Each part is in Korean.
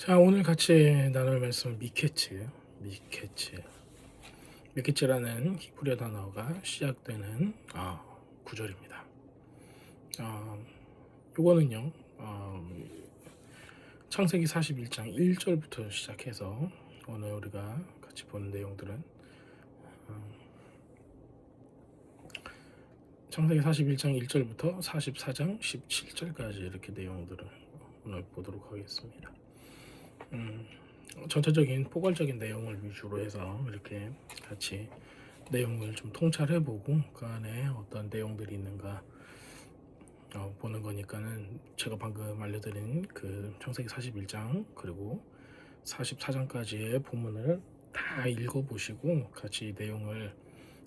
자, 오늘 같이 나눌 말씀은 미케츠라는 히브리어 단어가 시작되는 구절입니다. 요거는요, 창세기 41장 1절부터 시작해서 오늘 우리가 같이 보는 내용들은 창세기 41장 1절부터 44장 17절까지 이렇게 내용들을 오늘 보도록 하겠습니다. 전체적인 포괄적인 내용을 위주로 해서 이렇게 같이 내용을 좀 통찰해보고 그 안에 어떤 내용들이 있는가 보는 거니까는 제가 방금 알려드린 그 창세기 41장 그리고 44장까지의 본문을 다 읽어보시고 같이 내용을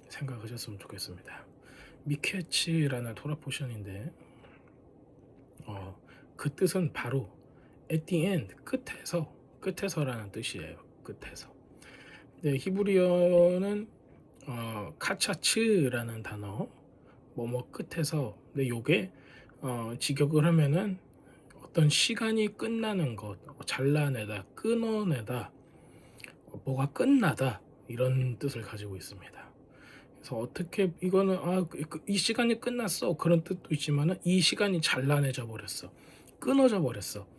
생각하셨으면 좋겠습니다. 미케츠라는 토라 포션인데 그 뜻은 바로 at the end, 끝에서라는 뜻이에요. 끝에서. 네, 히브리어는 카차츠라는 단어, 뭐뭐 끝에서. 근데 요게 직역을 하면은 어떤 시간이 끝나는 것, 잘라내다, 끊어내다, 뭐가 끝나다 이런 뜻을 가지고 있습니다. 그래서 어떻게 이거는 이 시간이 끝났어 그런 뜻도 있지만은 이 시간이 잘라내져 버렸어, 끊어져 버렸어.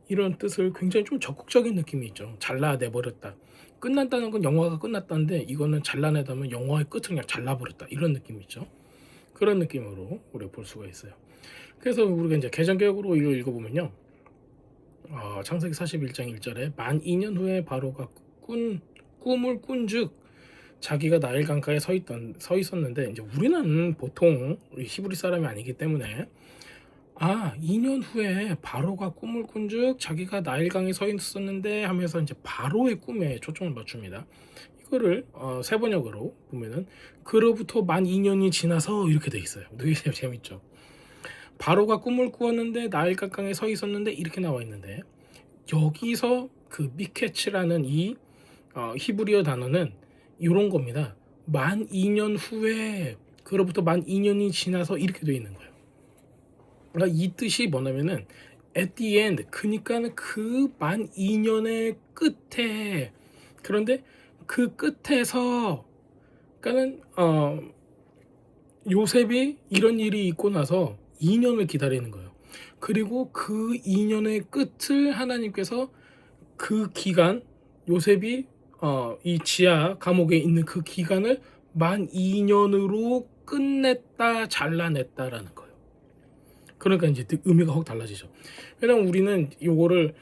이런 뜻을 굉장히 좀 적극적인 느낌이 있죠. 잘라내버렸다. 끝났다는 건 영화가 끝났다는데 이거는 잘라내다면 영화의 끝을 그냥 잘라버렸다. 이런 느낌이 있죠. 그런 느낌으로 우리가 볼 수가 있어요. 그래서 우리가 이제 개정개혁으로 이거 읽어보면요. 창세기 41장 1절에 만 2년 후에 바로가 꿈을 꾼즉 자기가 나일 강가에 서 있었는데 이제 우리는 보통 히브리 사람이 아니기 때문에 2년 후에 바로가 꿈을 꾼즉 자기가 나일강에 서 있었는데 하면서 이제 바로의 꿈에 초점을 맞춥니다. 이거를 세번역으로 보면은 그로부터 만 2년이 지나서 이렇게 돼 있어요. 되게 재밌죠. 바로가 꿈을 꾸었는데 나일강에 서 있었는데 이렇게 나와 있는데 여기서 그 미케츠라는 이 히브리어 단어는 이런 겁니다. 만 2년 후에 그로부터 만 2년이 지나서 이렇게 돼 있는 거예요. 그러니까 이 뜻이 뭐냐면은 at the end, 그러니까는 그 만 2년의 끝에, 그런데 그 끝에서, 그러니까는 요셉이 이런 일이 있고 나서 2년을 기다리는 거예요. 그리고 그 2년의 끝을 하나님께서 그 기간, 요셉이 이 지하 감옥에 있는 그 기간을 만 2년으로 끝냈다, 잘라냈다라는 거예요. 그러니까 이제 의미가 확 달라지죠. 왜냐면 우리는 요거를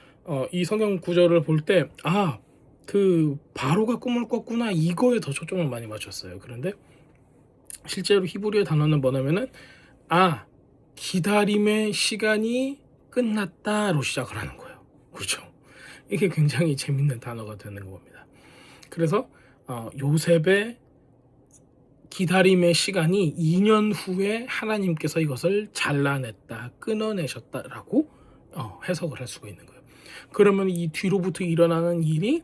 이 성경 구절을 볼 때 그 바로가 꿈을 꿨구나 이거에 더 초점을 많이 맞췄어요. 그런데 실제로 히브리어 단어는 뭐냐면은 기다림의 시간이 끝났다로 시작을 하는 거예요. 그렇죠? 이게 굉장히 재밌는 단어가 되는 겁니다. 그래서 요셉의 기다림의 시간이 2년 후에 하나님께서 이것을 잘라냈다, 끊어내셨다라고 해석을 할 수가 있는 거예요. 그러면 이 뒤로부터 일어나는 일이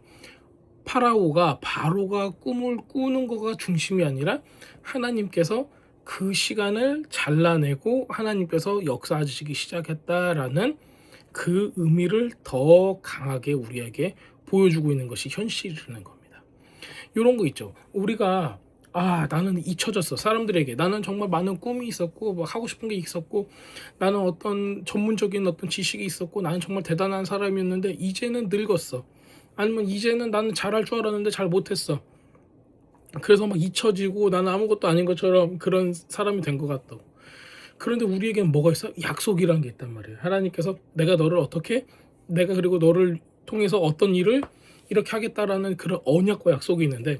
바로가 꿈을 꾸는 거가 중심이 아니라 하나님께서 그 시간을 잘라내고 하나님께서 역사하시기 시작했다라는 그 의미를 더 강하게 우리에게 보여주고 있는 것이 현실이라는 겁니다. 이런 거 있죠. 우리가 나는 잊혀졌어. 사람들에게 나는 정말 많은 꿈이 있었고 뭐 하고 싶은 게 있었고 나는 어떤 전문적인 어떤 지식이 있었고 나는 정말 대단한 사람이었는데 이제는 늙었어. 아니면 이제는 나는 잘할 줄 알았는데 잘 못했어. 그래서 막 잊혀지고 나는 아무것도 아닌 것처럼 그런 사람이 된 것 같다고. 그런데 우리에게는 뭐가 있어? 약속이라는 게 있단 말이에요. 하나님께서 내가 그리고 너를 통해서 어떤 일을 이렇게 하겠다라는 그런 언약과 약속이 있는데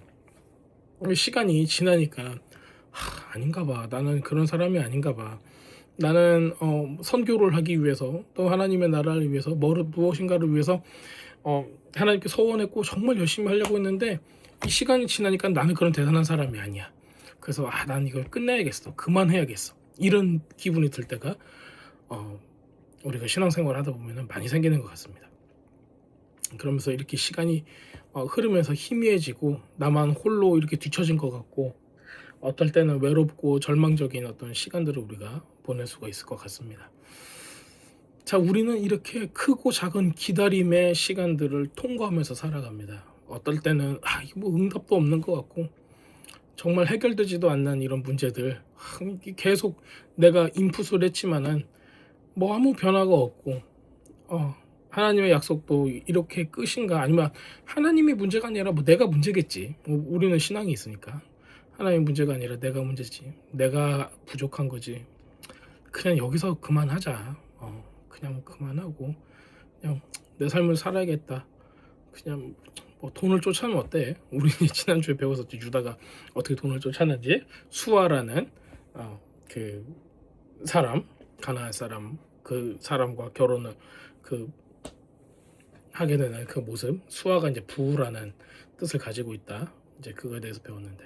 시간이 지나니까 아닌가 봐. 나는 그런 사람이 아닌가 봐. 나는 선교를 하기 위해서 또 하나님의 나라를 위해서 무엇인가를 위해서 하나님께 서원했고 정말 열심히 하려고 했는데 이 시간이 지나니까 나는 그런 대단한 사람이 아니야. 그래서 난 이걸 끝내야겠어. 그만해야겠어. 이런 기분이 들 때가 우리가 신앙생활 하다 보면 많이 생기는 것 같습니다. 그러면서 이렇게 시간이 흐르면서 희미해지고 나만 홀로 이렇게 뒤처진 것 같고 어떨 때는 외롭고 절망적인 어떤 시간들을 우리가 보낼 수가 있을 것 같습니다. 자, 우리는 이렇게 크고 작은 기다림의 시간들을 통과하면서 살아갑니다. 어떨 때는 이게 뭐 응답도 없는 것 같고 정말 해결되지도 않는 이런 문제들, 이게 계속 내가 인풋을 했지만은 뭐 아무 변화가 없고, 하나님의 약속도 이렇게 끝인가? 아니면 하나님이 문제가 아니라 뭐 내가 문제겠지. 뭐 우리는 신앙이 있으니까. 하나님 문제가 아니라 내가 문제지. 내가 부족한 거지. 그냥 여기서 그만하자. 그냥 그만하고 그냥 내 삶을 살아야겠다. 그냥 뭐 돈을 쫓아내면 어때? 우리 지난주에 배웠었지. 유다가 어떻게 돈을 쫓아내지? 수아라는 그 사람, 가나안 사람, 그 사람과 결혼을 그 하게 되는 그 모습. 수아가 이제 부라는 뜻을 가지고 있다. 이제 그거에 대해서 배웠는데.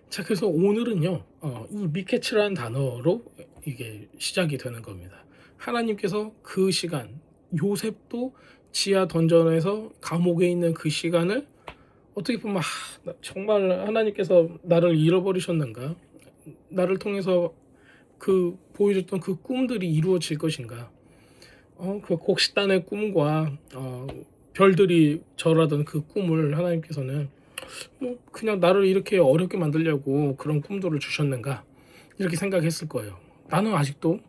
자, 그래서 오늘은요, 이 미케츠라는 단어로 이게 시작이 되는 겁니다. 하나님께서 그 시간, 요셉도 지하 던전에서 감옥에 있는 그 시간을 어떻게 보면 정말 하나님께서 나를 잃어버리셨는가? 나를 통해서 그 보여줬던 그 꿈들이 이루어질 것인가? 그 곡식단의 꿈과 별들이 절하던 그 꿈을 하나님께서는 뭐 그냥 나를 이렇게 어렵게 만들려고 그런 꿈들을 주셨는가? 이렇게 생각했을 거예요. 나는 아직도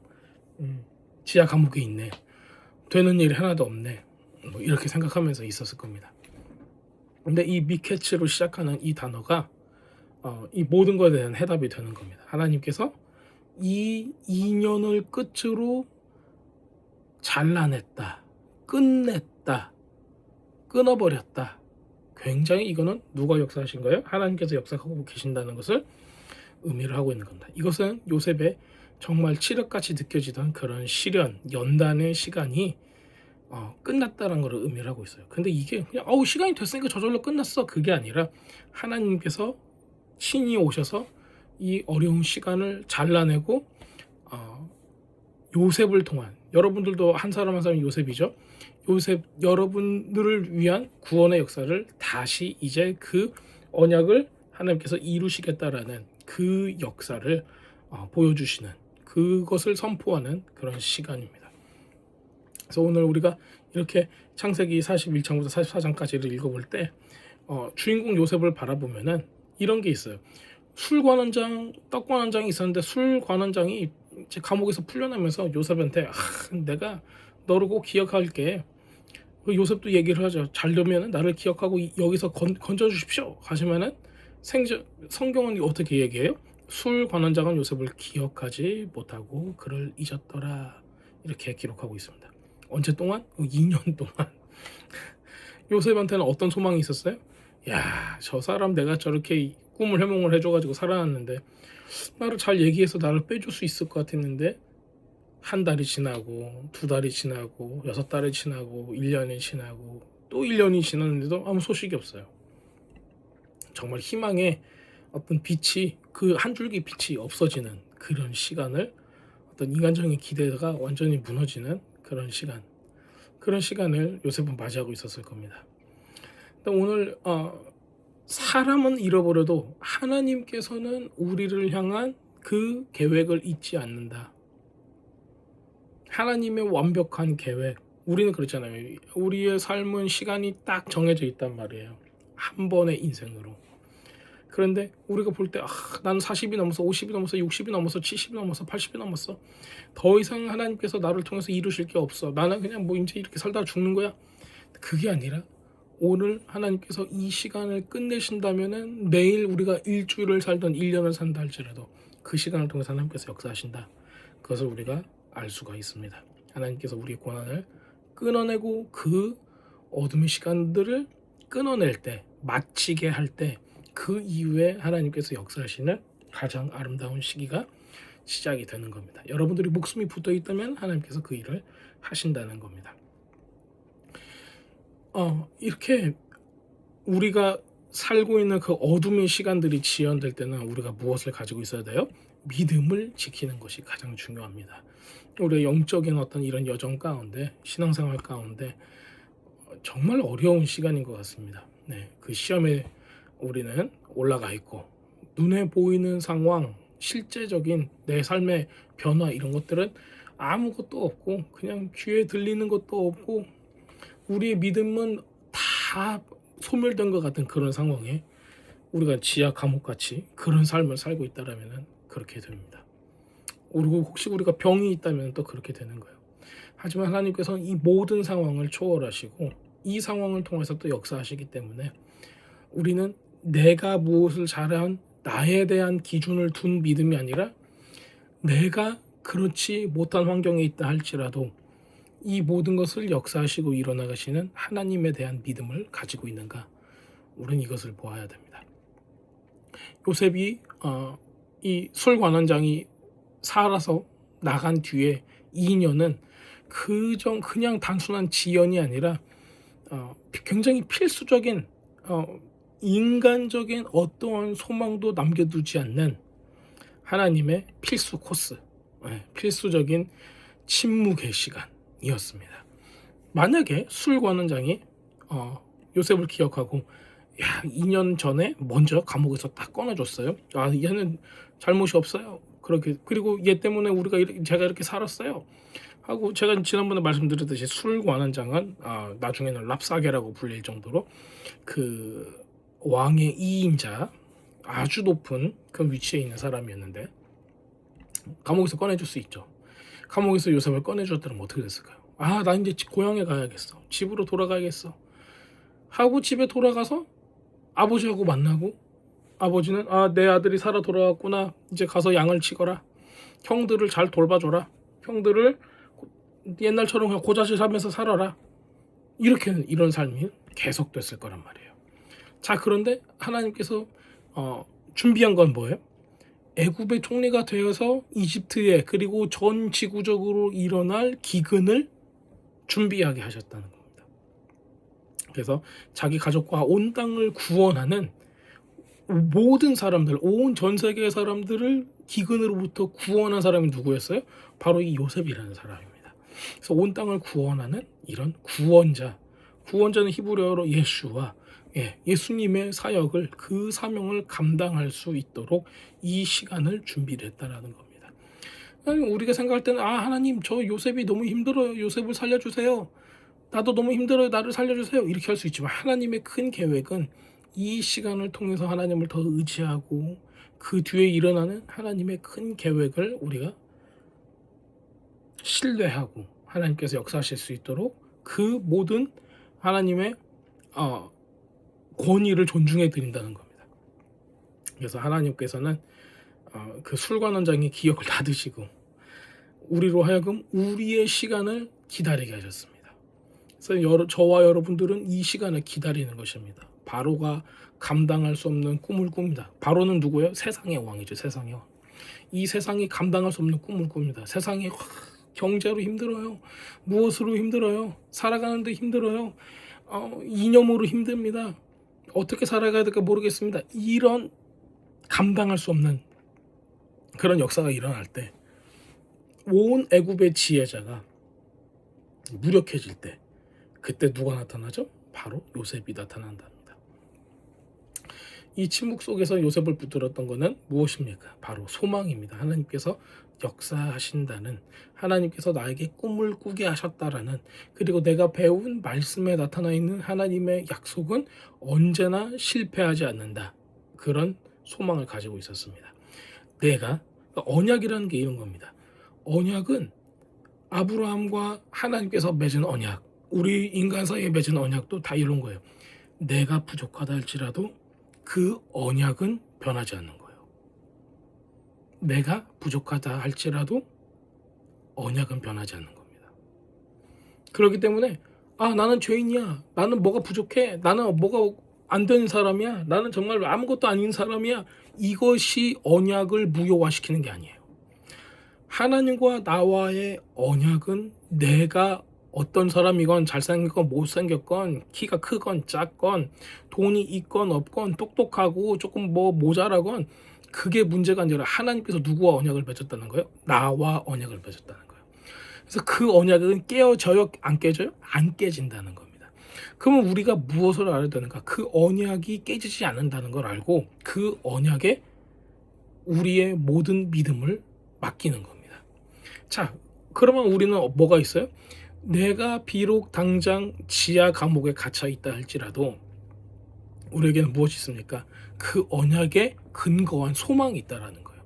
지하 감옥에 있네. 되는 일이 하나도 없네. 뭐 이렇게 생각하면서 있었을 겁니다. 근데 이 미케츠로 시작하는 이 단어가 이 모든 것에 대한 해답이 되는 겁니다. 하나님께서 이 인연을 끝으로 잘라냈다, 끝냈다, 끊어버렸다. 굉장히 이거는 누가 역사하신 거예요? 하나님께서 역사하고 계신다는 것을 의미를 하고 있는 겁니다. 이것은 요셉의 정말 칠흑같이 느껴지던 그런 시련, 연단의 시간이 끝났다는 걸 의미를 하고 있어요. 근데 이게 그냥 시간이 됐으니까 저절로 끝났어, 그게 아니라 하나님께서 친히 오셔서 이 어려운 시간을 잘라내고 요셉을 통한, 여러분들도 한 사람 한 사람이 요셉이죠. 요셉, 여러분들을 위한 구원의 역사를 다시 이제 그 언약을 하나님께서 이루시겠다라는 그 역사를 보여주시는, 그것을 선포하는 그런 시간입니다. 그래서 오늘 우리가 이렇게 창세기 41장부터 44장까지를 읽어볼 때 주인공 요셉을 바라보면은 이런 게 있어요. 술관원장, 떡관원장이 있었는데 술관원장이 이제 감옥에서 풀려나면서 요셉한테 내가 너를 꼭 기억할게. 요셉도 얘기를 하죠. 잘 되면 나를 기억하고 여기서 건져 주십시오 하시면은 성경은 어떻게 얘기해요? 술관원장은 요셉을 기억하지 못하고 그를 잊었더라, 이렇게 기록하고 있습니다. 언제 동안? 2년 동안. 요셉한테는 어떤 소망이 있었어요? 야, 저 사람 내가 저렇게 꿈을 해몽을 해줘가지고 살아났는데 나를 잘 얘기해서 나를 빼줄 수 있을 것 같았는데, 한 달이 지나고 2달이 지나고 6달이 지나고 1년이 지나고 또 1년이 지났는데도 아무 소식이 없어요. 정말 희망의 어떤 빛이, 그 한 줄기 빛이 없어지는 그런 시간을, 어떤 인간적인 기대가 완전히 무너지는 그런 시간을 요셉은 맞이하고 있었을 겁니다. 오늘 사람은 잃어버려도 하나님께서는 우리를 향한 그 계획을 잊지 않는다. 하나님의 완벽한 계획. 우리는 그렇잖아요. 우리의 삶은 시간이 딱 정해져 있단 말이에요. 한 번의 인생으로. 그런데 우리가 볼 때 나는 40이 넘어서 50이 넘어서 60이 넘어서 70이 넘어서 80이 넘었어. 더 이상 하나님께서 나를 통해서 이루실 게 없어. 나는 그냥 뭐 이제 이렇게 살다 죽는 거야. 그게 아니라 오늘 하나님께서 이 시간을 끝내신다면은 내일 우리가 일주일을 살던 1년을 산다 할지라도 그 시간을 통해서 하나님께서 역사하신다. 그것을 우리가 알 수가 있습니다. 하나님께서 우리의 고난을 끊어내고 그 어둠의 시간들을 끊어낼 때, 마치게 할 때, 그 이후에 하나님께서 역사하시는 가장 아름다운 시기가 시작이 되는 겁니다. 여러분들이 목숨이 붙어 있다면 하나님께서 그 일을 하신다는 겁니다. 이렇게 우리가 살고 있는 그 어둠의 시간들이 지연될 때는 우리가 무엇을 가지고 있어야 돼요? 믿음을 지키는 것이 가장 중요합니다. 우리의 영적인 어떤 이런 여정 가운데, 신앙생활 가운데 정말 어려운 시간인 것 같습니다. 네, 그 시험에 우리는 올라가 있고 눈에 보이는 상황, 실제적인 내 삶의 변화, 이런 것들은 아무것도 없고 그냥 귀에 들리는 것도 없고 우리의 믿음은 다 소멸된 것 같은 그런 상황에 우리가 지하 감옥같이 그런 삶을 살고 있다라면 그렇게 됩니다. 그리고 혹시 우리가 병이 있다면 또 그렇게 되는 거예요. 하지만 하나님께서는 이 모든 상황을 초월하시고 이 상황을 통해서 또 역사하시기 때문에 우리는 내가 무엇을 잘한 나에 대한 기준을 둔 믿음이 아니라 내가 그렇지 못한 환경에 있다 할지라도 이 모든 것을 역사하시고 일어나가시는 하나님에 대한 믿음을 가지고 있는가, 우리는 이것을 보아야 됩니다. 요셉이 이 술관원장이 살아서 나간 뒤에 2년은 그냥 단순한 지연이 아니라 굉장히 필수적인 인간적인 어떠한 소망도 남겨두지 않는 하나님의 필수 코스, 필수적인 침묵의 시간이었습니다. 만약에 술관원장이 요셉을 기억하고 2년 전에 먼저 감옥에서 딱 꺼내줬어요. 얘는 잘못이 없어요. 그리고 얘 때문에 제가 이렇게 살았어요. 하고 제가 지난번에 말씀드렸듯이 술관원장은 나중에는 랍사게라고 불릴 정도로 그 왕의 2인자 아주 높은 그 위치에 있는 사람이었는데 감옥에서 꺼내줄 수 있죠. 감옥에서 요셉을 꺼내줬더니 어떻게 됐을까요? 나 이제 고향에 가야겠어. 집으로 돌아가야겠어. 하고 집에 돌아가서 아버지하고 만나고 아버지는 내 아들이 살아 돌아왔구나. 이제 가서 양을 치거라. 형들을 잘 돌봐줘라. 형들을 옛날처럼 그냥 고자질 하면서 살아라. 이런 삶이 계속됐을 거란 말이에요. 자, 그런데 하나님께서 준비한 건 뭐예요? 애굽의 총리가 되어서 이집트에 그리고 전 지구적으로 일어날 기근을 준비하게 하셨다는 겁니다. 그래서 자기 가족과 온 땅을 구원하는 모든 사람들, 온 전 세계의 사람들을 기근으로부터 구원한 사람이 누구였어요? 바로 이 요셉이라는 사람입니다. 그래서 온 땅을 구원하는 이런 구원자는 히브리어로 예슈와 예수님의 사역을, 그 사명을 감당할 수 있도록 이 시간을 준비를 했다라는 겁니다. 우리가 생각할 때는 하나님, 저 요셉이 너무 힘들어요. 요셉을 살려주세요. 나도 너무 힘들어요. 나를 살려주세요. 이렇게 할 수 있지만 하나님의 큰 계획은 이 시간을 통해서 하나님을 더 의지하고 그 뒤에 일어나는 하나님의 큰 계획을 우리가 신뢰하고 하나님께서 역사하실 수 있도록 그 모든 하나님의 권위를 존중해 드린다는 겁니다. 그래서 하나님께서는 그 술관원장의 기억을 닫으시고 우리로 하여금 우리의 시간을 기다리게 하셨습니다. 그래서 저와 여러분들은 이 시간을 기다리는 것입니다. 바로가 감당할 수 없는 꿈을 꿉니다. 바로는 누구예요? 세상의 왕이죠. 세상의 왕. 이 세상이 감당할 수 없는 꿈을 꿉니다. 세상이 경제로 힘들어요. 무엇으로 힘들어요? 살아가는데 힘들어요. 이념으로 힘듭니다. 어떻게 살아가야 될까 모르겠습니다. 이런 감당할 수 없는 그런 역사가 일어날 때 온 애굽의 지혜자가 무력해질 때 그때 누가 나타나죠? 바로 요셉이 나타난답니다. 이 침묵 속에서 요셉을 붙들었던 것은 무엇입니까? 바로 소망입니다. 하나님께서 역사하신다는, 하나님께서 나에게 꿈을 꾸게 하셨다라는, 그리고 내가 배운 말씀에 나타나 있는 하나님의 약속은 언제나 실패하지 않는다. 그런 소망을 가지고 있었습니다. 언약이라는 게 이런 겁니다. 언약은 아브라함과 하나님께서 맺은 언약, 우리 인간 사이에 맺은 언약도 다 이런 거예요. 내가 부족하다 할지라도 그 언약은 변하지 않는 거예요. 내가 부족하다 할지라도 언약은 변하지 않는 겁니다. 그렇기 때문에 나는 죄인이야. 나는 뭐가 부족해. 나는 뭐가 안 되는 사람이야. 나는 정말 아무것도 아닌 사람이야. 이것이 언약을 무효화시키는 게 아니에요. 하나님과 나와의 언약은 내가 어떤 사람이건 잘생겼건 못생겼건 키가 크건 작건 돈이 있건 없건 똑똑하고 조금 모자라건 그게 문제가 아니라 하나님께서 누구와 언약을 맺었다는 거예요? 나와 언약을 맺었다는 거예요. 그래서 그 언약은 깨어져요? 안 깨져요? 안 깨진다는 겁니다. 그러면 우리가 무엇을 알아야 되는가? 그 언약이 깨지지 않는다는 걸 알고 그 언약에 우리의 모든 믿음을 맡기는 겁니다. 자, 그러면 우리는 뭐가 있어요? 내가 비록 당장 지하 감옥에 갇혀 있다 할지라도 우리에게는 무엇이 있습니까? 그 언약에 근거한 소망이 있다라는 거예요.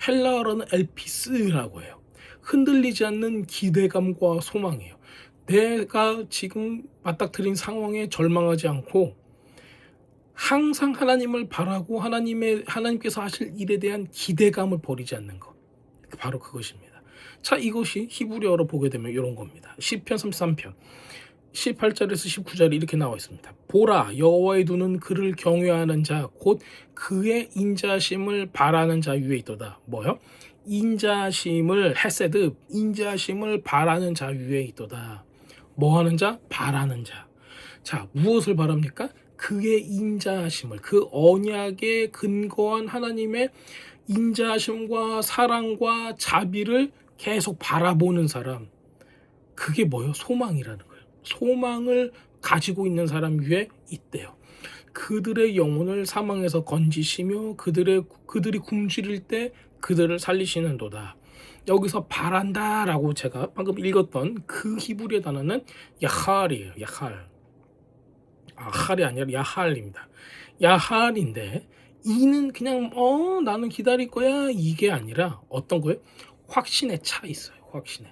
헬라어로는 엘피스라고 해요. 흔들리지 않는 기대감과 소망이에요. 내가 지금 맞닥뜨린 상황에 절망하지 않고 항상 하나님을 바라고 하나님께서 하실 일에 대한 기대감을 버리지 않는 것. 바로 그것입니다. 자, 이것이 히브리어로 보게 되면 이런 겁니다. 시편 33편 18절에서 19절이 이렇게 나와 있습니다. 보라, 여호와의 눈은 그를 경외하는 자 곧 그의 인자심을 바라는 자 위에 있도다. 뭐요? 인자심을 헤세드, 인자심을 바라는 자 위에 있도다. 뭐 하는 자? 바라는 자. 자, 무엇을 바랍니까? 그의 인자하심을, 그 언약에 근거한 하나님의 인자하심과 사랑과 자비를 계속 바라보는 사람. 그게 뭐예요? 소망이라는 거예요. 소망을 가지고 있는 사람 위에 있대요. 그들의 영혼을 사망에서 건지시며 그들이 굶주릴 때 그들을 살리시는도다. 여기서 바란다라고 제가 방금 읽었던 그 히브리어 단어는 야할이에요. 야할. 할이 아니라 야할입니다. 야할인데 이는 그냥 나는 기다릴 거야 이게 아니라 어떤 거예요? 확신에 차 있어요. 확신에.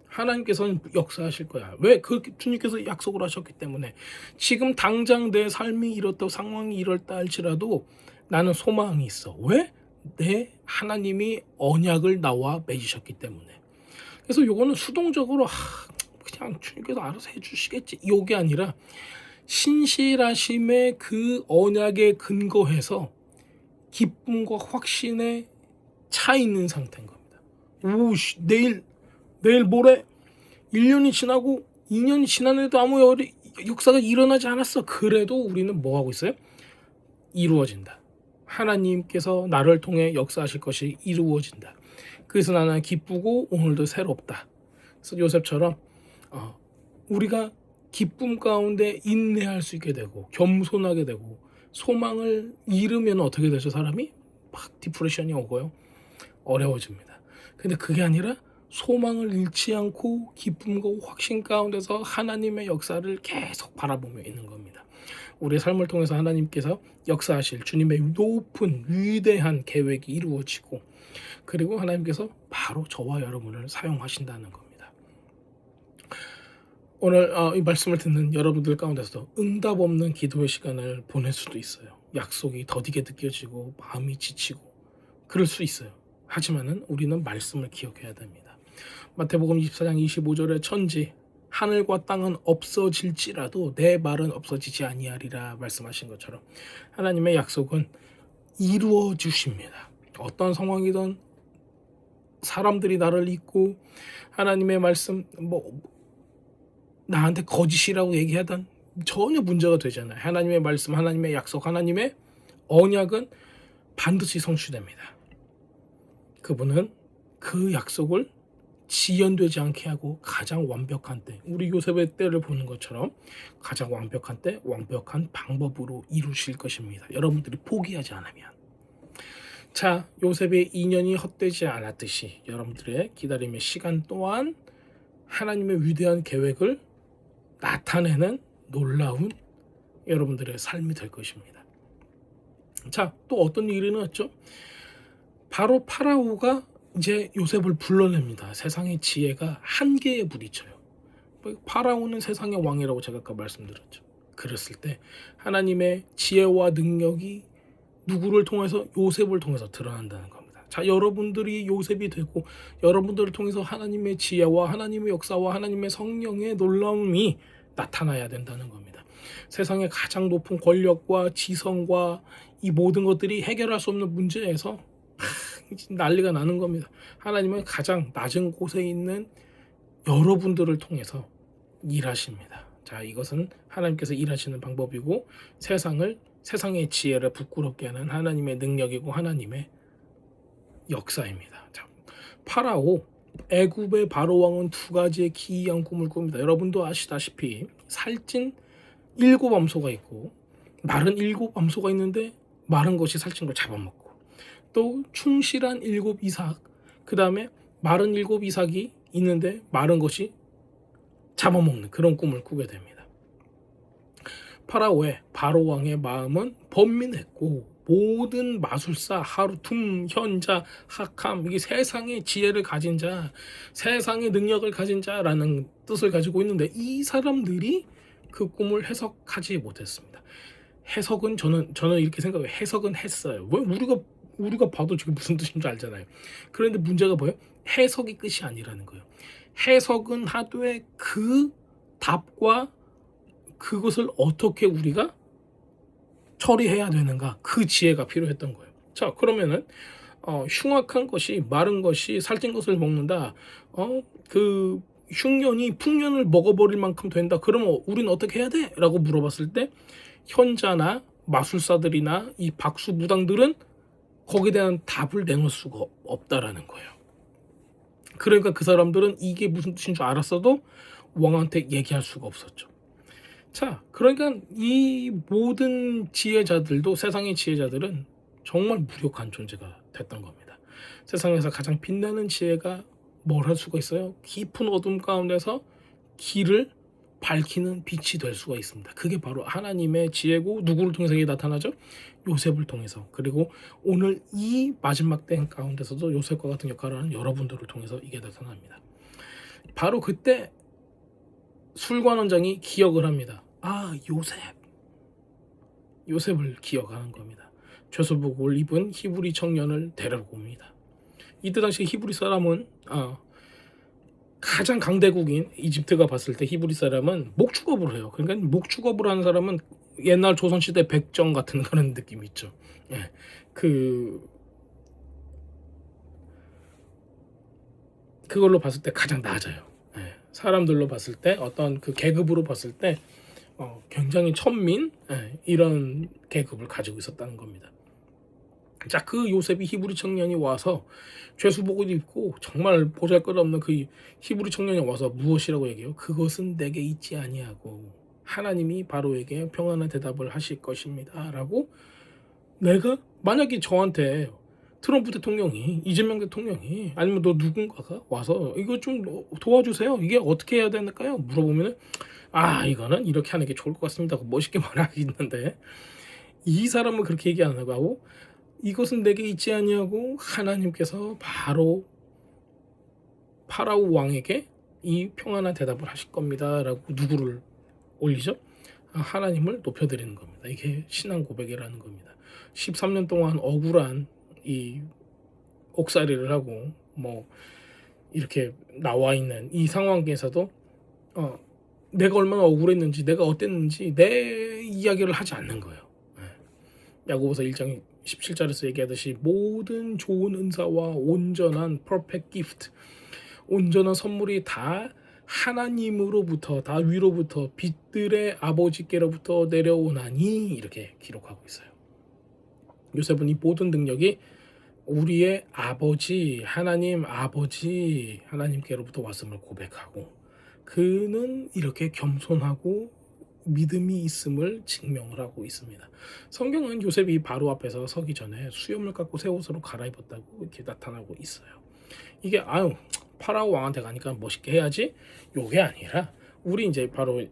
하나님께서는 역사하실 거야. 왜? 그렇게 주님께서 약속을 하셨기 때문에. 지금 당장 내 삶이 이렇다, 상황이 이렇다 할지라도 나는 소망이 있어. 왜? 내 하나님이 언약을 나와 맺으셨기 때문에. 그래서 요거는 수동적으로 그냥 주님께서 알아서 해주시겠지 요게 아니라 신실하심의 그 언약에 근거해서 기쁨과 확신에 차 있는 상태인 겁니다. 내일 모레 1년이 지나고 2년이 지났는데도 아무 역사가 일어나지 않았어. 그래도 우리는 뭐 하고 있어요? 이루어진다. 하나님께서 나를 통해 역사하실 것이 이루어진다. 그래서 나는 기쁘고 오늘도 새롭다. 그래서 요셉처럼 우리가 기쁨 가운데 인내할 수 있게 되고 겸손하게 되고 소망을 잃으면 어떻게 되죠? 사람이 막 디프레션이 오고요. 어려워집니다. 근데 그게 아니라 소망을 잃지 않고 기쁨과 확신 가운데서 하나님의 역사를 계속 바라보며 있는 겁니다. 우리의 삶을 통해서 하나님께서 역사하실 주님의 높은 위대한 계획이 이루어지고 그리고 하나님께서 바로 저와 여러분을 사용하신다는 겁니다. 오늘 이 말씀을 듣는 여러분들 가운데서 응답 없는 기도의 시간을 보낼 수도 있어요. 약속이 더디게 느껴지고 마음이 지치고 그럴 수 있어요. 하지만은 우리는 말씀을 기억해야 됩니다. 마태복음 24장 25절에 천지 하늘과 땅은 없어질지라도 내 말은 없어지지 아니하리라 말씀하신 것처럼 하나님의 약속은 이루어 주십니다. 어떤 상황이든 사람들이 나를 잊고 하나님의 말씀 나한테 거짓이라고 얘기하던 전혀 문제가 되잖아요. 하나님의 말씀, 하나님의 약속, 하나님의 언약은 반드시 성취됩니다. 그분은 그 약속을 지연되지 않게 하고 가장 완벽한 때, 우리 요셉의 때를 보는 것처럼 가장 완벽한 때, 완벽한 방법으로 이루실 것입니다. 여러분들이 포기하지 않으면. 자, 요셉의 2년이 헛되지 않았듯이 여러분들의 기다림의 시간 또한 하나님의 위대한 계획을 나타내는 놀라운 여러분들의 삶이 될 것입니다. 자, 또 어떤 일이 일어났죠? 바로 파라오가 이제 요셉을 불러냅니다. 세상의 지혜가 한계에 부딪혀요. 파라오는 세상의 왕이라고 제가 아까 말씀드렸죠. 그랬을 때 하나님의 지혜와 능력이 누구를 통해서? 요셉을 통해서 드러난다는 겁니다. 자, 여러분들이 요셉이 되고 여러분들을 통해서 하나님의 지혜와 하나님의 역사와 하나님의 성령의 놀라움이 나타나야 된다는 겁니다. 세상의 가장 높은 권력과 지성과 이 모든 것들이 해결할 수 없는 문제에서 난리가 나는 겁니다. 하나님은 가장 낮은 곳에 있는 여러분들을 통해서 일하십니다. 자, 이것은 하나님께서 일하시는 방법이고 세상의 지혜를 부끄럽게 하는 하나님의 능력이고 하나님의 역사입니다. 자, 파라오 애굽의 바로 왕은 두 가지의 기이한 꿈을 꿉니다. 여러분도 아시다시피 살찐 7암소가 있고 마른 7암소가 있는데 마른 것이 살찐 걸 잡아먹고 또 충실한 7 이삭 그 다음에 마른 7 이삭이 있는데 마른 것이 잡아먹는 그런 꿈을 꾸게 됩니다. 파라오의 바로 왕의 마음은 번민했고 모든 마술사, 하루툼, 현자, 하캄, 이게 세상의 지혜를 가진 자, 세상의 능력을 가진 자라는 뜻을 가지고 있는데 이 사람들이 그 꿈을 해석하지 못했습니다. 해석은 저는 이렇게 생각해요. 해석은 했어요. 왜 우리가 봐도 지금 무슨 뜻인 줄 알잖아요. 그런데 문제가 뭐예요? 해석이 끝이 아니라는 거예요. 해석은 하되 그 답과 그것을 어떻게 우리가 처리해야 되는가, 그 지혜가 필요했던 거예요. 자, 그러면은 흉악한 것이, 마른 것이 살찐 것을 먹는다. 그 흉년이 풍년을 먹어버릴 만큼 된다. 그러면 우리는 어떻게 해야 돼? 라고 물어봤을 때 현자나 마술사들이나 이 박수무당들은 거기에 대한 답을 내놓을 수가 없다라는 거예요. 그러니까 그 사람들은 이게 무슨 뜻인 줄 알았어도 왕한테 얘기할 수가 없었죠. 자, 그러니까 이 모든 지혜자들도, 세상의 지혜자들은 정말 무력한 존재가 됐던 겁니다. 세상에서 가장 빛나는 지혜가 뭘 할 수가 있어요? 깊은 어둠 가운데서 길을 밝히는 빛이 될 수가 있습니다. 그게 바로 하나님의 지혜고, 누구를 통해서 이게 나타나죠? 요셉을 통해서. 그리고 오늘 이 마지막 때 가운데서도 요셉과 같은 역할을 하는 여러분들을 통해서 이게 나타납니다. 바로 그때 술관원장이 기억을 합니다. 아, 요셉을 기억하는 겁니다. 죄수복을 입은 히브리 청년을 데려오고 옵니다. 이때 당시 히브리 사람은 가장 강대국인 이집트가 봤을 때 히브리 사람은 목축업을 해요. 그러니까 목축업을 하는 사람은 옛날 조선시대 백정 같은 그런 느낌이 있죠. 예, 그걸로 봤을 때 가장 낮아요. 예, 사람들로 봤을 때, 어떤 그 계급으로 봤을 때 굉장히 천민, 이런 계급을 가지고 있었다는 겁니다. 자, 그 요셉이 히브리 청년이 와서 죄수복을 입고 정말 보잘것없는 그 히브리 청년이 와서 무엇이라고 얘기해요? 그것은 내게 있지 아니하고 하나님이 바로에게 평안한 대답을 하실 것입니다 라고. 내가 만약에 저한테 트럼프 대통령이, 이재명 대통령이, 아니면 너 누군가가 와서 이거 좀 도와주세요, 이게 어떻게 해야 되는가요? 물어보면은 이거는 이렇게 하는 게 좋을 것 같습니다 하고 멋있게 말하겠는데, 이 사람은 그렇게 얘기 안 하고 이것은 내게 있지 아니하고 하나님께서 바로 파라오 왕에게 이 평안한 대답을 하실 겁니다 라고 누구를 올리죠? 하나님을 높여드리는 겁니다. 이게 신앙 고백이라는 겁니다. 13년 동안 억울한 이 옥살이를 하고 이렇게 나와 있는 이 상황에서도 내가 얼마나 억울했는지, 내가 어땠는지 내 이야기를 하지 않는 거예요. 야고보서 1장 17절에서 얘기하듯이 모든 좋은 은사와 온전한 perfect gift, 온전한 선물이 다 하나님으로부터, 다 위로부터, 빛들의 아버지께로부터 내려오나니, 이렇게 기록하고 있어요. 요셉은 이 모든 능력이 우리의 아버지, 하나님 아버지, 하나님께로부터 왔음을 고백하고, 그는 이렇게 겸손하고 믿음이 있음을 증명을 하고 있습니다. 성경은 요셉이 바로 앞에서 서기 전에 수염을 깎고 새 옷으로 갈아입었다고 이렇게 나타나고 있어요. 이게 파라오 왕한테 가니까 멋있게 해야지, 요게 아니라 우리 이제 바로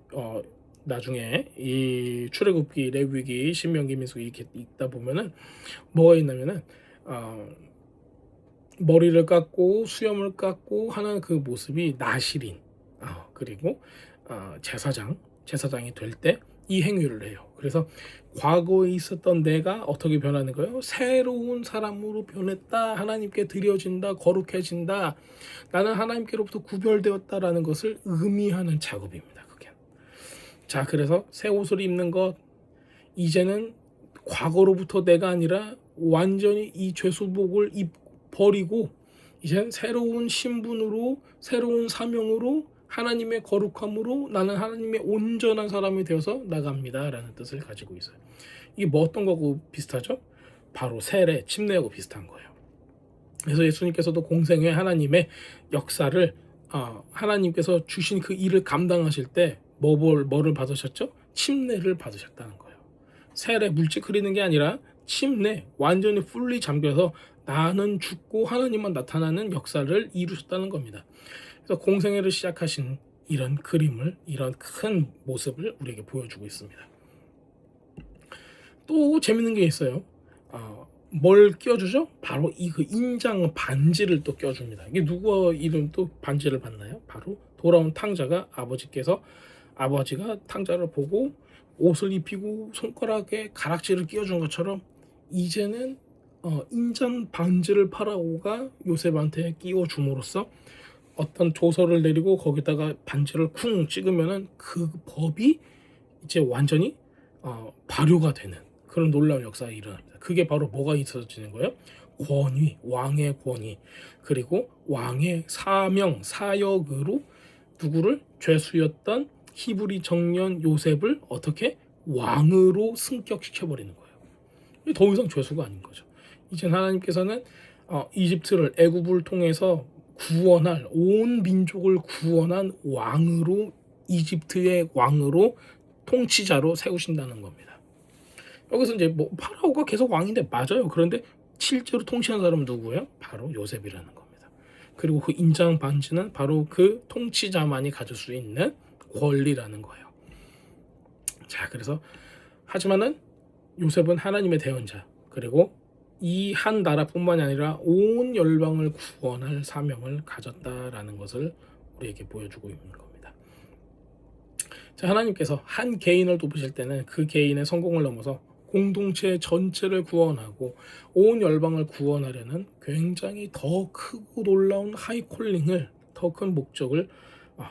나중에 이 출애굽기, 레위기, 신명기, 민수기 이렇게 읽다 보면은 뭐가 있냐면은 머리를 깎고 수염을 깎고 하는 그 모습이 나실인, 그리고 제사장이 될 때 이 행위를 해요. 그래서 과거에 있었던 내가 어떻게 변하는 거예요? 새로운 사람으로 변했다, 하나님께 드려진다, 거룩해진다, 나는 하나님께로부터 구별되었다라는 것을 의미하는 작업입니다. 그게. 자, 그래서 새 옷을 입는 것, 이제는 과거로부터 내가 아니라 완전히 이 죄수복을 버리고 이제 새로운 신분으로, 새로운 사명으로, 하나님의 거룩함으로 나는 하나님의 온전한 사람이 되어서 나갑니다 라는 뜻을 가지고 있어요. 이게 뭐 어떤 거고 비슷하죠? 바로 세례, 침례하고 비슷한 거예요. 그래서 예수님께서도 공생애 하나님의 역사를 하나님께서 주신 그 일을 감당하실 때 뭐를 받으셨죠? 침례를 받으셨다는 거예요. 세례, 물집 흐리는 게 아니라 침례, 완전히 풀리 잠겨서 나는 죽고 하나님만 나타나는 역사를 이루셨다는 겁니다. 그래서 공생애를 시작하신 이런 그림을, 이런 큰 모습을 우리에게 보여주고 있습니다. 또 재밌는 게 있어요. 뭘 껴주죠? 바로 이 그 인장 반지를 또 껴줍니다. 이게 누구 이름 또 반지를 받나요? 바로 돌아온 탕자가 아버지가 탕자를 보고 옷을 입히고 손가락에 가락지를 끼워준 것처럼 이제는 인장 반지를 파라오가 요셉한테 끼워줌으로써 어떤 조서를 내리고 거기다가 반지를 쿵 찍으면은 그 법이 이제 완전히 발효가 되는 그런 놀라운 역사가 일어납니다. 그게 바로 뭐가 있어지는 거예요? 권위, 왕의 권위, 그리고 왕의 사명, 사역으로 누구를 죄수였던 히브리 청년 요셉을 어떻게 왕으로 승격시켜버리는 거예요. 더 이상 죄수가 아닌 거죠. 이제 하나님께서는 이집트를, 애굽을 통해서 구원할, 온 민족을 구원한 왕으로, 이집트의 왕으로, 통치자로 세우신다는 겁니다. 여기서 이제 뭐 파라오가 계속 왕인데 맞아요. 그런데 실제로 통치하는 사람은 누구예요? 바로 요셉이라는 겁니다. 그리고 그 인장 반지는 바로 그 통치자만이 가질 수 있는 권리라는 거예요. 자, 그래서 하지만은 요셉은 하나님의 대언자, 그리고 이 한 나라뿐만이 아니라 온 열방을 구원할 사명을 가졌다라는 것을 우리에게 보여주고 있는 겁니다. 자, 하나님께서 한 개인을 돕으실 때는 그 개인의 성공을 넘어서 공동체 전체를 구원하고 온 열방을 구원하려는 굉장히 더 크고 놀라운 하이콜링을, 더 큰 목적을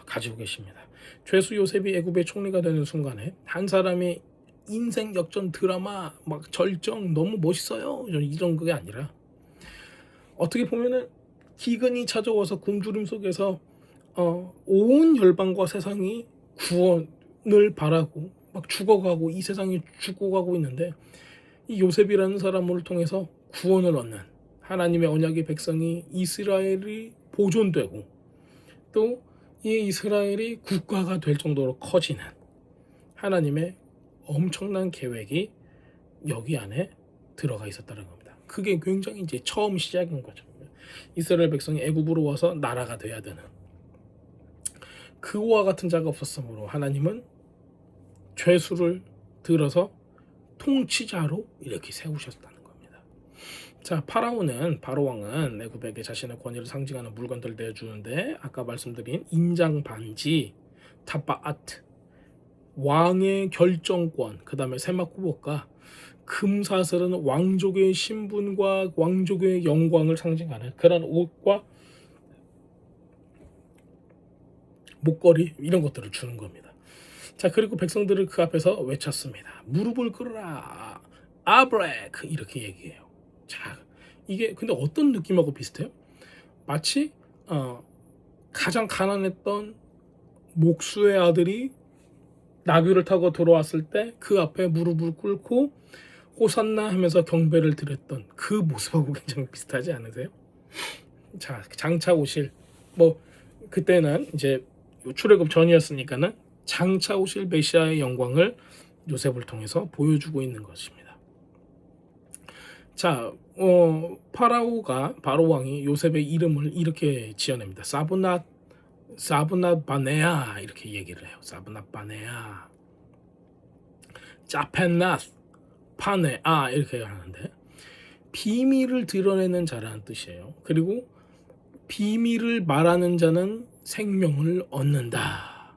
가지고 계십니다. 죄수 요셉이 애굽의 총리가 되는 순간에 한 사람의 인생 역전 드라마 막 절정 너무 멋있어요 이런 게 아니라, 어떻게 보면은 기근이 찾아와서 굶주림 속에서 온 열방과 세상이 구원을 바라고 막 죽어가고, 이 세상이 죽어가고 있는데 이 요셉이라는 사람을 통해서 구원을 얻는 하나님의 언약의 백성이, 이스라엘이 보존되고 또 이 이스라엘이 국가가 될 정도로 커지는 하나님의 엄청난 계획이 여기 안에 들어가 있었다는 겁니다. 그게 굉장히 이제 처음 시작인 거죠. 이스라엘 백성이 애굽으로 와서 나라가 돼야 되는, 그와 같은 자가 없었으므로 하나님은 죄수를 들어서 통치자로 이렇게 세우셨다는 겁니다. 자, 바로 왕은 애굽에게 자신의 권위를 상징하는 물건들을 내주는데, 아까 말씀드린 인장 반지, 타바아트, 왕의 결정권, 그 다음에 세마쿠복과 금사슬은 왕족의 신분과 왕족의 영광을 상징하는 그런 옷과 목걸이, 이런 것들을 주는 겁니다. 자, 그리고 백성들을 그 앞에서 외쳤습니다. 무릎을 꿇으라, 아브레크, 이렇게 얘기해요. 자, 이게 근데 어떤 느낌하고 비슷해요? 마치 가장 가난했던 목수의 아들이 나귀를 타고 들어왔을 때 그 앞에 무릎을 꿇고 호산나 하면서 경배를 드렸던 그 모습하고 굉장히 비슷하지 않으세요? 자, 장차 오실, 뭐 그때는 이제 출애굽 전이었으니까는 장차 오실 메시아의 영광을 요셉을 통해서 보여주고 있는 것입니다. 자, 바로 왕이 요셉의 이름을 이렇게 지어냅니다. 사브낫 바네아, 이렇게 얘기를 해요. 사브낫 바네아, 짜펜나스 파네아, 이렇게 하는데 비밀을 드러내는 자라는 뜻이에요. 그리고 비밀을 말하는 자는 생명을 얻는다.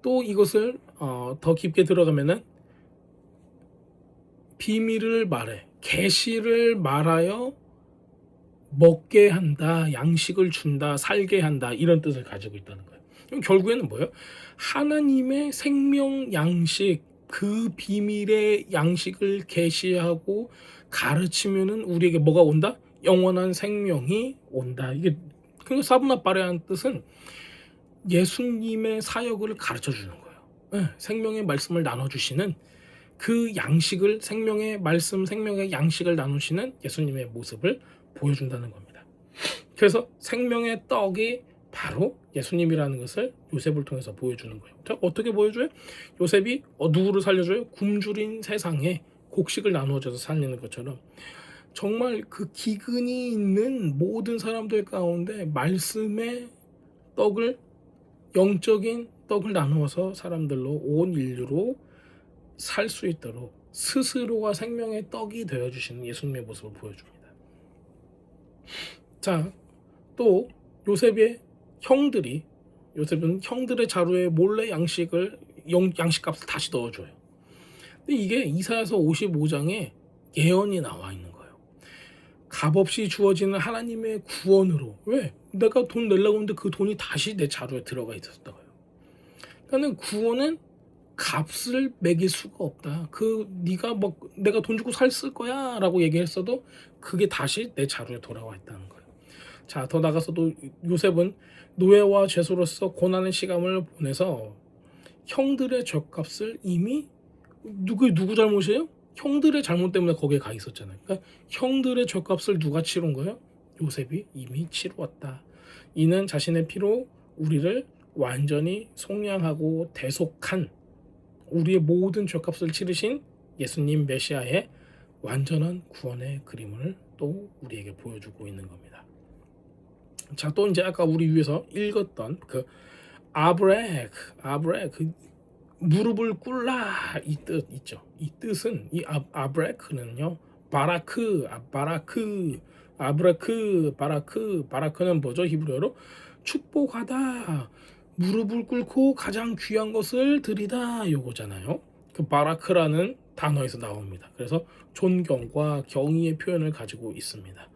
또 이것을 더 깊게 들어가면은 비밀을 말해, 계시를 말하여 먹게 한다, 양식을 준다, 살게 한다, 이런 뜻을 가지고 있다는 거예요. 그럼 결국에는 뭐예요? 하나님의 생명 양식, 그 비밀의 양식을 계시하고 가르치면은 우리에게 뭐가 온다? 영원한 생명이 온다. 이게 그 사브나 바레한 뜻은 예수님의 사역을 가르쳐 주는 거예요. 네, 생명의 말씀을 나눠주시는 그 양식을, 생명의 말씀, 생명의 양식을 나누시는 예수님의 모습을 보여준다는 겁니다. 그래서 생명의 떡이 바로 예수님이라는 것을 요셉을 통해서 보여주는 거예요. 자, 어떻게 보여줘요? 요셉이 누구를 살려줘요? 굶주린 세상에 곡식을 나누어줘서 살리는 것처럼 정말 그 기근이 있는 모든 사람들 가운데 말씀의 떡을 영적인 떡을 나누어서 사람들로 온 인류로 살 수 있도록 스스로가 생명의 떡이 되어주시는 예수님의 모습을 보여줍니다. 자, 또 요셉은 형들의 자루에 몰래 양식값을 다시 넣어줘요. 근데 이게 이사야서 55장에 예언이 나와 있는 거예요. 값없이 주어지는 하나님의 구원으로. 왜? 내가 돈 내려고 했는데 그 돈이 다시 내 자루에 들어가 있었다고요. 그러니까 구원은 값을 매길 수가 없다. 네가 내가 돈 주고 살 거야라고 얘기했어도 그게 다시 내 자루에 돌아와 있다는 거예요. 자, 더 나가서도 요셉은 노예와 죄수로서 고난의 시간을 보내서 형들의 죗값을 이미 누구 잘못이에요? 형들의 잘못 때문에 거기에 가 있었잖아요. 그러니까 형들의 죗값을 누가 치른 거예요? 요셉이 이미 치루었다. 이는 자신의 피로 우리를 완전히 속량하고 대속한 우리의 모든 죄값을 치르신 예수님 메시아의 완전한 구원의 그림을 또 우리에게 보여주고 있는 겁니다. 자, 또 이제 아까 우리 위에서 읽었던 그 아브렉 그 무릎을 꿇라 이 뜻 있죠. 이 뜻은 이 아브렉은요 바라크는 뭐죠? 히브리어로 축복하다, 무릎을 꿇고 가장 귀한 것을 드리다 요거잖아요. 그 바라크라는 단어에서 나옵니다. 그래서 존경과 경의의 표현을 가지고 있습니다.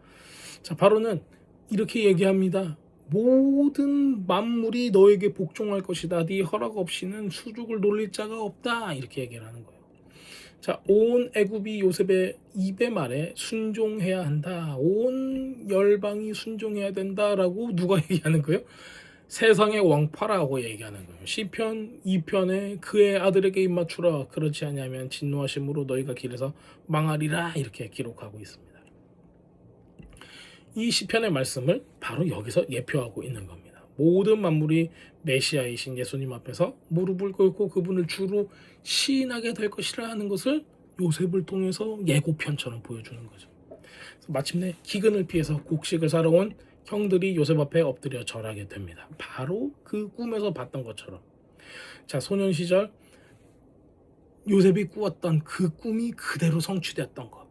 자, 바로는 이렇게 얘기합니다. 모든 만물이 너에게 복종할 것이다. 네 허락 없이는 수족을 놀릴 자가 없다. 이렇게 얘기를 하는 거예요. 자, 온 애굽이 요셉의 입의 말에 순종해야 한다. 온 열방이 순종해야 된다라고 누가 얘기하는 거예요? 세상의 왕파라고 얘기하는 거예요. 시편 2편에 그의 아들에게 입맞추라. 그렇지 않으면 진노하심으로 너희가 길에서 망하리라. 이렇게 기록하고 있습니다. 이 시편의 말씀을 바로 여기서 예표하고 있는 겁니다. 모든 만물이 메시아이신 예수님 앞에서 무릎을 꿇고 그분을 주로 시인하게 될 것이라 하는 것을 요셉을 통해서 예고편처럼 보여주는 거죠. 마침내 기근을 피해서 곡식을 사러 온 형들이 요셉 앞에 엎드려 절하게 됩니다. 바로 그 꿈에서 봤던 것처럼. 자, 소년 시절 요셉이 꾸었던 그 꿈이 그대로 성취됐던 것.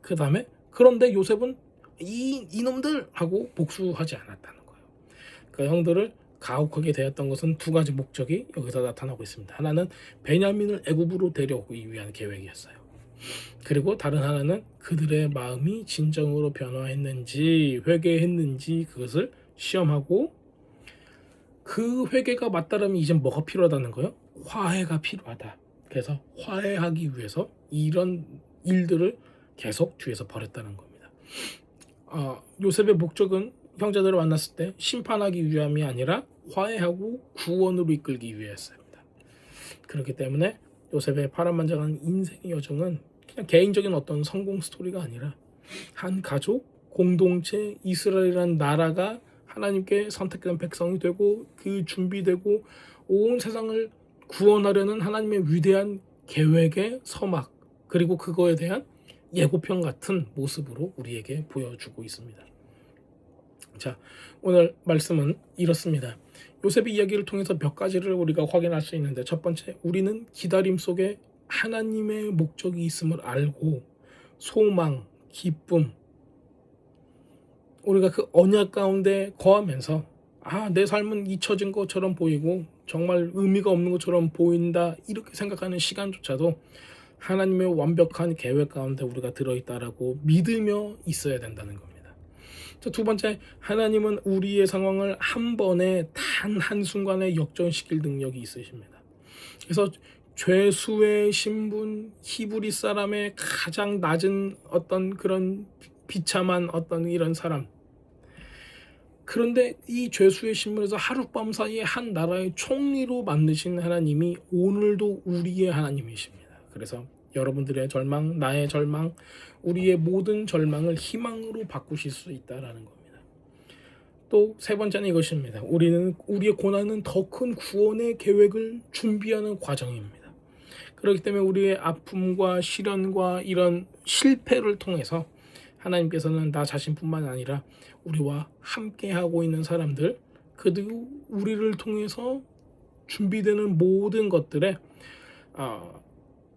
그 다음에 그런데 요셉은 이놈들 하고 복수하지 않았다는 거예요. 그 형들을 가혹하게 대했던 것은 두 가지 목적이 여기서 나타나고 있습니다. 하나는 베냐민을 애굽으로 데려오기 위한 계획이었어요. 그리고 다른 하나는 그들의 마음이 진정으로 변화했는지 회개했는지 그것을 시험하고 그 회개가 맞다라면 이제 뭐가 필요하다는 거예요? 화해가 필요하다. 그래서 화해하기 위해서 이런 일들을 계속 뒤에서 벌였다는 겁니다. 요셉의 목적은 형제들을 만났을 때 심판하기 위함이 아니라 화해하고 구원으로 이끌기 위해서입니다. 그렇기 때문에 요셉의 파란만장한 인생의 여정은 그냥 개인적인 어떤 성공 스토리가 아니라 한 가족, 공동체, 이스라엘이라는 나라가 하나님께 선택된 백성이 되고 그 준비되고 온 세상을 구원하려는 하나님의 위대한 계획의 서막, 그리고 그거에 대한 예고편 같은 모습으로 우리에게 보여주고 있습니다. 자, 오늘 말씀은 이렇습니다. 요셉의 이야기를 통해서 몇 가지를 우리가 확인할 수 있는데, 첫 번째, 우리는 기다림 속에 하나님의 목적이 있음을 알고 소망, 기쁨, 우리가 그 언약 가운데 거하면서 내 삶은 잊혀진 것처럼 보이고 정말 의미가 없는 것처럼 보인다 이렇게 생각하는 시간조차도 하나님의 완벽한 계획 가운데 우리가 들어있다라고 믿으며 있어야 된다는 겁니다. 두 번째, 하나님은 우리의 상황을 한 번에 단 한순간에 역전시킬 능력이 있으십니다. 그래서 죄수의 신분, 히브리 사람의 가장 낮은 어떤 그런 비참한 어떤 이런 사람, 그런데 이 죄수의 신분에서 하룻밤 사이에 한 나라의 총리로 만드신 하나님이 오늘도 우리의 하나님이십니다. 그래서 여러분들의 절망, 나의 절망, 우리의 모든 절망을 희망으로 바꾸실 수 있다는 겁니다. 또 세 번째는 이것입니다. 우리의 고난은 더 큰 구원의 계획을 준비하는 과정입니다. 그렇기 때문에 우리의 아픔과 시련과 이런 실패를 통해서 하나님께서는 나 자신뿐만 아니라 우리와 함께하고 있는 사람들, 그리고 우리를 통해서 준비되는 모든 것들에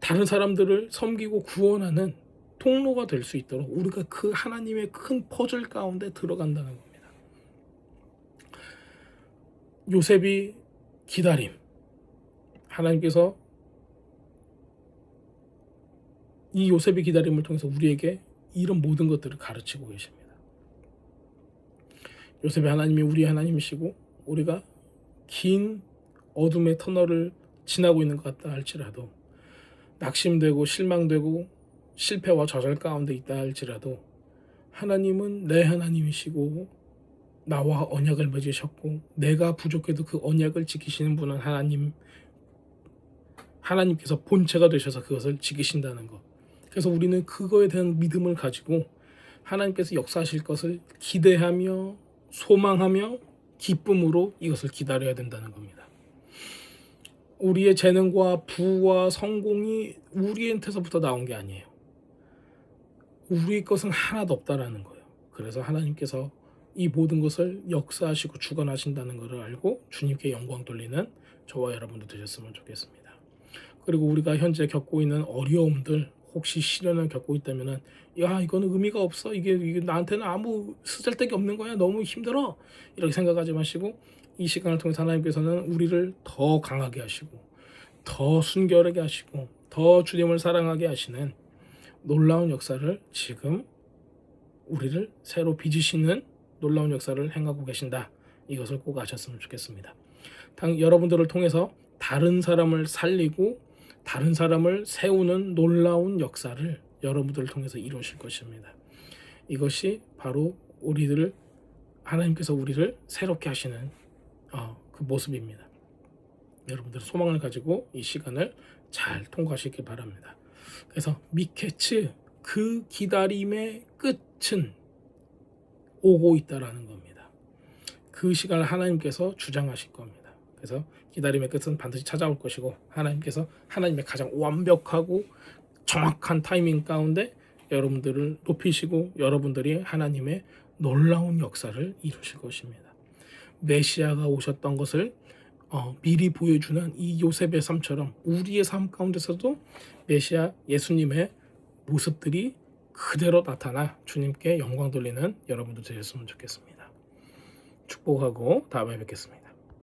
다른 사람들을 섬기고 구원하는 통로가 될 수 있도록 우리가 그 하나님의 큰 퍼즐 가운데 들어간다는 겁니다. 요셉이 기다림, 하나님께서 이 요셉의 기다림을 통해서 우리에게 이런 모든 것들을 가르치고 계십니다. 요셉의 하나님이 우리 하나님이시고 우리가 긴 어둠의 터널을 지나고 있는 것 같다 할지라도, 낙심되고 실망되고 실패와 좌절 가운데 있다 할지라도, 하나님은 내 하나님이시고 나와 언약을 맺으셨고 내가 부족해도 그 언약을 지키시는 분은 하나님께서 본체가 되셔서 그것을 지키신다는 것. 그래서 우리는 그거에 대한 믿음을 가지고 하나님께서 역사하실 것을 기대하며 소망하며 기쁨으로 이것을 기다려야 된다는 겁니다. 우리의 재능과 부와 성공이 우리한테서부터 나온 게 아니에요. 우리의 것은 하나도 없다라는 거예요. 그래서 하나님께서 이 모든 것을 역사하시고 주관하신다는 것을 알고 주님께 영광 돌리는 저와 여러분도 되셨으면 좋겠습니다. 그리고 우리가 현재 겪고 있는 어려움들, 혹시 시련을 겪고 있다면은, 야, 이거는 의미가 없어, 이게 나한테는 아무 쓰잘데기 없는 거야, 너무 힘들어, 이렇게 생각하지 마시고 이 시간을 통해서 하나님께서는 우리를 더 강하게 하시고 더 순결하게 하시고 더 주님을 사랑하게 하시는 놀라운 역사를 지금 우리를 새로 빚으시는 놀라운 역사를 행하고 계신다. 이것을 꼭 아셨으면 좋겠습니다. 여러분들을 통해서 다른 사람을 살리고 다른 사람을 세우는 놀라운 역사를 여러분들을 통해서 이루실 것입니다. 이것이 바로 하나님께서 우리를 새롭게 하시는 그 모습입니다. 여러분들은 소망을 가지고 이 시간을 잘 통과하시길 바랍니다. 그래서 미케츠, 그 기다림의 끝은 오고 있다라는 겁니다. 그 시간을 하나님께서 주장하실 겁니다. 그래서 기다림의 끝은 반드시 찾아올 것이고, 하나님께서 하나님의 가장 완벽하고 정확한 타이밍 가운데 여러분들을 높이시고 여러분들이 하나님의 놀라운 역사를 이루실 것입니다. 메시아가 오셨던 것을 미리 보여주는 이 요셉의 삶처럼 우리의 삶 가운데서도 메시아 예수님의 모습들이 그대로 나타나 주님께 영광 돌리는 여러분들 되셨으면 좋겠습니다. 축복하고 다음에 뵙겠습니다.